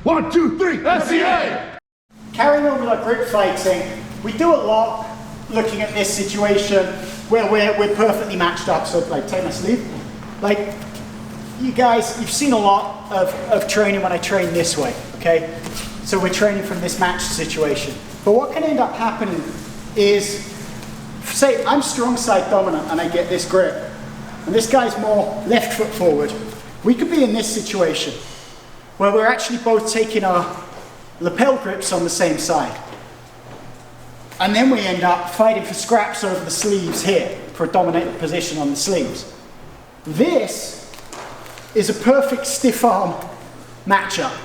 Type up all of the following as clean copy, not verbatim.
1, 2, 3, FCA! Carrying on with our grip fighting, we do a lot looking at this situation where we're perfectly matched up. So like, take my sleeve. Like, you guys, you've seen a lot of training when I train this way, okay? So we're training from this matched situation. But what can end up happening is, say I'm strong side dominant and I get this grip, and this guy's more left foot forward. We could be in this situation where we're actually both taking our lapel grips on the same side. And then we end up fighting for scraps over the sleeves here, for a dominant position on the sleeves. This is a perfect stiff arm matchup.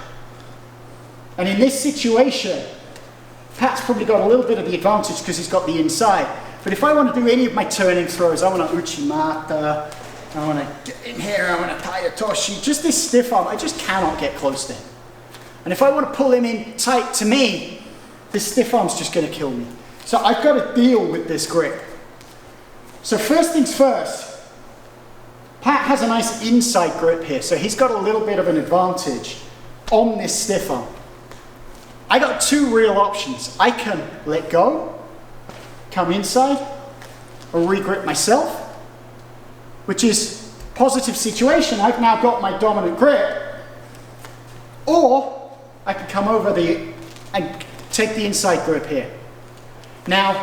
And in this situation, Pat's probably got a little bit of the advantage because he's got the inside. But if I want to do any of my turning throws, I want to uchimata, I want to get in here, I want to tie otoshi, just this stiff arm, I just cannot get close to him. And if I want to pull him in tight to me, this stiff arm's just going to kill me. So I've got to deal with this grip. So first things first, Pat has a nice inside grip here, so he's got a little bit of an advantage on this stiff arm. I got two real options. I can let go, come inside, or re-grip myself, which is a positive situation. I've now got my dominant grip. Or I can come over and take the inside grip here. Now,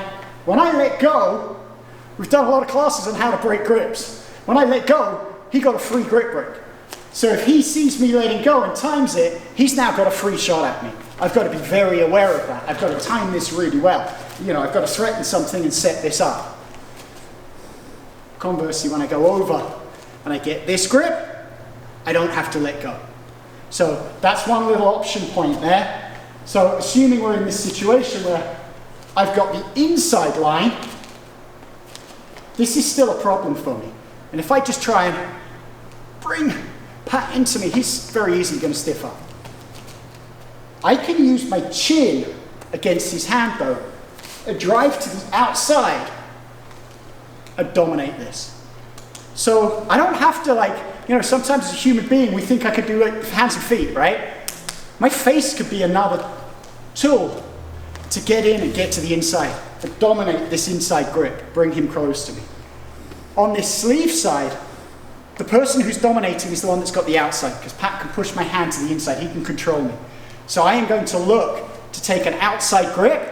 when I let go, we've done a lot of classes on how to break grips. When I let go, he got a free grip break. So if he sees me letting go and times it, he's now got a free shot at me. I've got to be very aware of that. I've got to time this really well. You know, I've got to threaten something and set this up. Conversely, when I go over and I get this grip, I don't have to let go. So that's one little option point there. So assuming we're in this situation where I've got the inside line, this is still a problem for me. And if I just try and bring Pat into me, he's very easily going to stiff up. I can use my chin against his hand though, a drive to the outside, and dominate this. So I don't have to, like, you know, sometimes as a human being we think I could do it with hands and feet, right? My face could be another tool to get in and get to the inside, to dominate this inside grip, bring him close to me. On this sleeve side, the person who's dominating is the one that's got the outside, because Pat can push my hand to the inside, he can control me. So I am going to look to take an outside grip.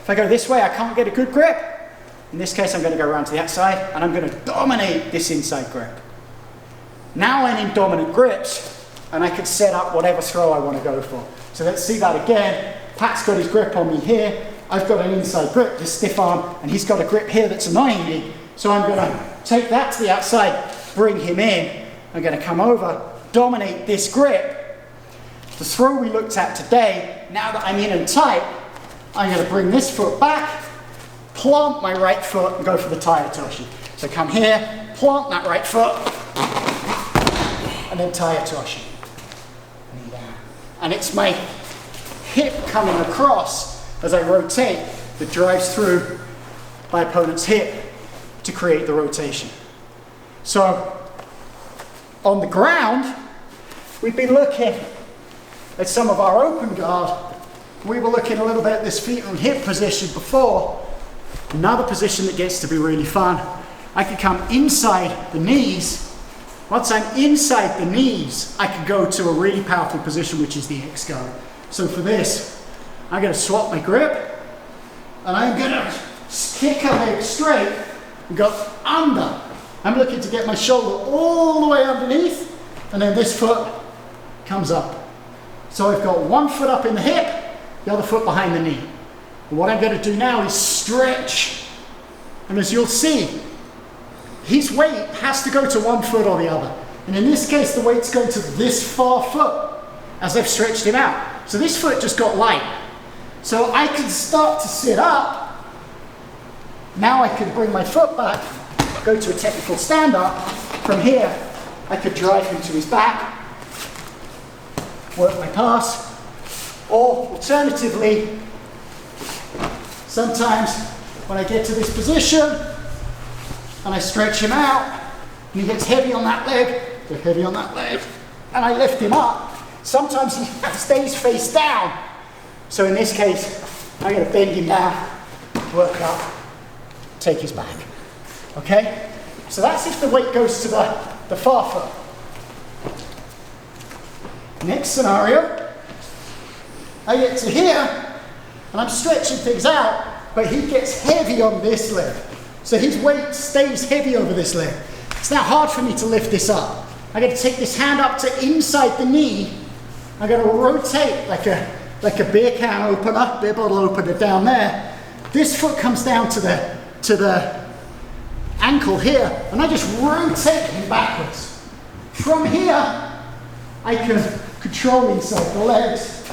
If I go this way, I can't get a good grip. In this case, I'm going to go around to the outside, and I'm going to dominate this inside grip. Now I'm in dominant grips, and I can set up whatever throw I want to go for. So let's see that again. Pat's got his grip on me here. I've got an inside grip, this stiff arm, and he's got a grip here that's annoying me. So I'm going to take that to the outside, bring him in. I'm going to come over, dominate this grip. The throw we looked at today, now that I'm in and tight, I'm going to bring this foot back, plant my right foot, and go for the tie otoshi. So come here, plant that right foot, and then tie otoshi. And it's my hip coming across as I rotate that drives through my opponent's hip to create the rotation. So on the ground, we've been looking at some of our open guard. We were looking a little bit at this feet and hip position before. Another position that gets to be really fun. I can come inside the knees. Once I'm inside the knees, I can go to a really powerful position, which is the Xguard. So for this, I'm going to swap my grip, and I'm going to kick a leg straight and go under. I'm looking to get my shoulder all the way underneath, and then this foot comes up. So I've got one foot up in the hip, the other foot behind the knee. And what I'm going to do now is stretch. And as you'll see, his weight has to go to one foot or the other. And in this case, the weight's going to this far foot as I've stretched him out. So this foot just got light. So I can start to sit up. Now I can bring my foot back, go to a technical stand-up. From here, I could drive him to his back, work my pass, or alternatively, sometimes when I get to this position and I stretch him out and he gets heavy on that leg, and I lift him up, Sometimes he stays face down. So in this case, I'm going to bend him down, work up, take his back. Okay? So that's if the weight goes to the far foot. Next scenario, I get to here, and I'm stretching things out, but he gets heavy on this leg. So his weight stays heavy over this leg. It's now hard for me to lift this up. I got to take this hand up to inside the knee. I got to rotate like a beer can opener, beer bottle opener down there. This foot comes down to the ankle here, and I just rotate him backwards. From here, I can control inside the legs,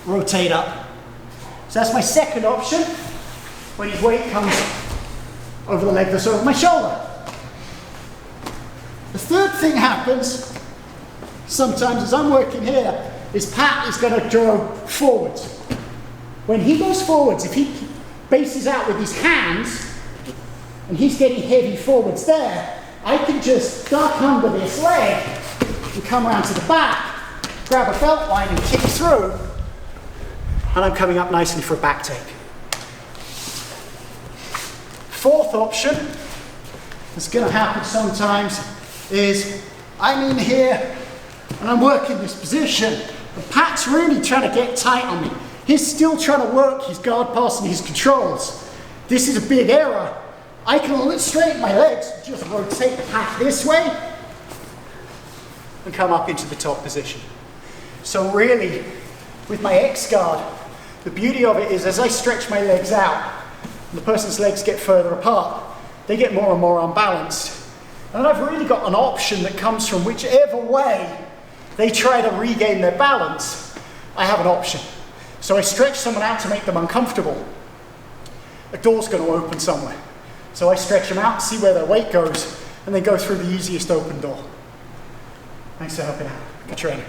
rotate up. So that's my second option when his weight comes over the leg that's over my shoulder. The third thing happens sometimes as I'm working here is Pat is going to go forwards. When he goes forwards, if he bases out with his hands and he's getting heavy forwards there, I can just duck under this leg and come around to the back, grab a belt line and kick through, and I'm coming up nicely for a back take. Fourth option that's going to happen sometimes is I'm in here and I'm working this position, but Pat's really trying to get tight on me. He's still trying to work his guard pass and his controls. This is a big error. I can straighten my legs, just rotate Pat this way and come up into the top position. So really, with my Xguard, the beauty of it is as I stretch my legs out, and the person's legs get further apart, they get more and more unbalanced. And I've really got an option that comes from whichever way they try to regain their balance, I have an option. So I stretch someone out to make them uncomfortable. A door's going to open somewhere. So I stretch them out, see where their weight goes, and then go through the easiest open door. Thanks for helping out. Good training.